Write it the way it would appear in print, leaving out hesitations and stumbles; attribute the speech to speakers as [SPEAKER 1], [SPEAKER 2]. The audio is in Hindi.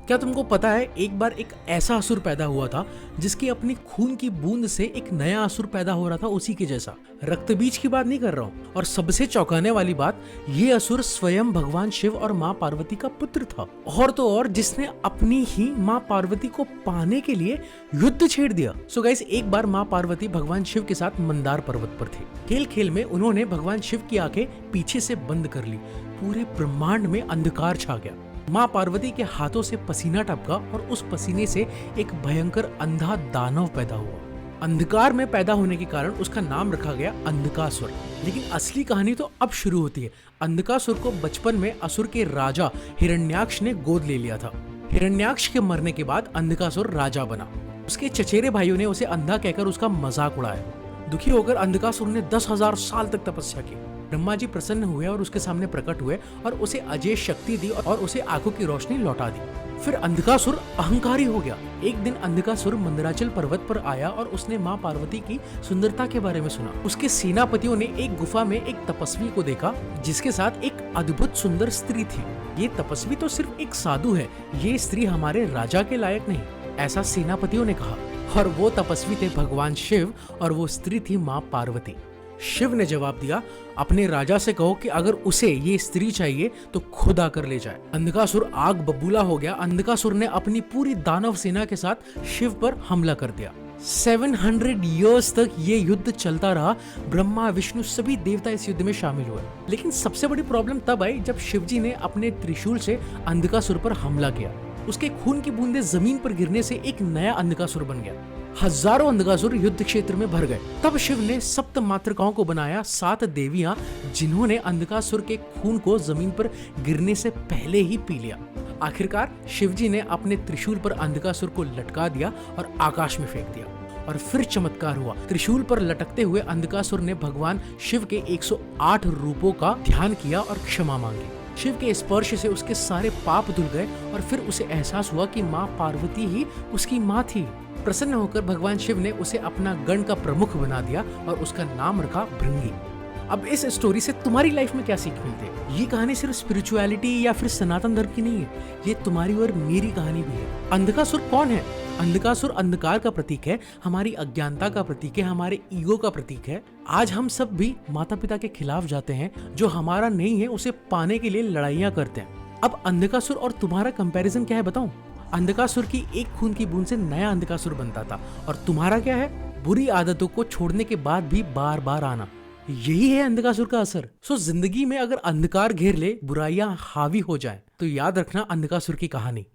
[SPEAKER 1] क्या तुमको पता है एक बार एक ऐसा असुर पैदा हुआ था जिसकी अपनी खून की बूंद से एक नया असुर पैदा हो रहा था उसी के जैसा। रक्तबीज की बात नहीं कर रहा हूँ। और सबसे चौंकाने वाली बात, ये असुर स्वयं भगवान शिव और माँ पार्वती का पुत्र था। और तो और जिसने अपनी ही माँ पार्वती को पाने के लिए युद्ध छेड़ दिया। सो गाइस, एक बार माँ पार्वती भगवान शिव के साथ मंदार पर्वत पर थे। खेल खेल में उन्होंने भगवान शिव की आंखें पीछे से बंद कर ली। पूरे ब्रह्मांड में अंधकार छा गया। माँ पार्वती के हाथों से पसीना टपका और उस पसीने से एक भयंकर अंधा दानव पैदा हुआ। अंधकार में पैदा होने के कारण उसका नाम रखा गया अंधकासुर। लेकिन असली कहानी तो अब शुरू होती है। अंधकासुर को बचपन में असुर के राजा हिरण्याक्ष ने गोद ले लिया था। हिरण्याक्ष के मरने के बाद अंधकासुर राजा बना। उसके चचेरे भाइयों ने उसे अंधा कहकर उसका मजाक उड़ाया। दुखी होकर अंधकासुर ने 10,000 साल तक तपस्या की। ब्रह्मा जी प्रसन्न हुए और उसके सामने प्रकट हुए और उसे अजय शक्ति दी और उसे आंखों की रोशनी लौटा दी। फिर अंधकासुर अहंकारी हो गया। एक दिन अंधकासुर मंदराचल पर्वत पर आया और उसने माँ पार्वती की सुंदरता के बारे में सुना। उसके सेनापतियों ने एक गुफा में एक तपस्वी को देखा जिसके साथ एक अद्भुत सुंदर स्त्री थी। ये तपस्वी तो सिर्फ एक साधु है, ये स्त्री हमारे राजा के लायक नहीं, ऐसा सेनापतियों ने कहा। और वो तपस्वी थे भगवान शिव और वो स्त्री थी माँ पार्वती। शिव ने जवाब दिया, अपने राजा से कहो कि अगर उसे ये स्त्री चाहिए तो खुद आकर ले जाए। अंधकासुर आग बबूला हो गया। अंधकासुर ने अपनी पूरी दानव सेना के साथ शिव पर हमला कर दिया। 700 इयर्स तक ये युद्ध चलता रहा। ब्रह्मा विष्णु सभी देवता इस युद्ध में शामिल हुए। लेकिन सबसे बड़ी प्रॉब्लम तब आई जब शिवजी ने अपने त्रिशूल से अंधकासुर पर हमला किया। उसके खून की बूंदें जमीन पर गिरने से एक नया अंधकासुर बन गया। हजारों अंधकासुर युद्ध क्षेत्र में भर गए। तब शिव ने सप्त मातृकाओं को बनाया, 7 देवियां, जिन्होंने अंधकासुर के खून को जमीन पर गिरने से पहले ही पी लिया। आखिरकार शिवजी ने अपने त्रिशूल पर अंधकासुर को लटका दिया और आकाश में फेंक दिया। और फिर चमत्कार हुआ। त्रिशूल पर लटकते हुए अंधकासुर ने भगवान शिव के 108 रूपों का ध्यान किया और क्षमा मांगी। शिव के स्पर्श से उसके सारे पाप धुल गए और फिर उसे एहसास हुआ कि माँ पार्वती ही उसकी माँ थी। प्रसन्न होकर भगवान शिव ने उसे अपना गण का प्रमुख बना दिया और उसका नाम रखा भृंगी। अब इस स्टोरी से तुम्हारी लाइफ में क्या सीख मिलती है? ये कहानी सिर्फ स्पिरिचुअलिटी या फिर सनातन धर्म की नहीं है, ये तुम्हारी और मेरी कहानी भी है। अंधकासुर कौन है? अंधकासुर अंधकार का प्रतीक है, हमारी अज्ञानता का प्रतीक है, हमारे ईगो का प्रतीक है। आज हम सब भी माता पिता के खिलाफ जाते हैं, जो हमारा नहीं है उसे पाने के लिए लड़ाइयाँ करते हैं। अब अंधकासुर और तुम्हारा कंपैरिजन क्या है बताऊं? अंधकासुर की एक खून की बूंद से नया अंधकासुर बनता था, और तुम्हारा क्या है? बुरी आदतों को छोड़ने के बाद भी बार बार आना। यही है अंधकासुर का असर। सो जिंदगी में अगर अंधकार घेर ले, बुराइयां हावी हो जाए, तो याद रखना अंधकासुर की कहानी।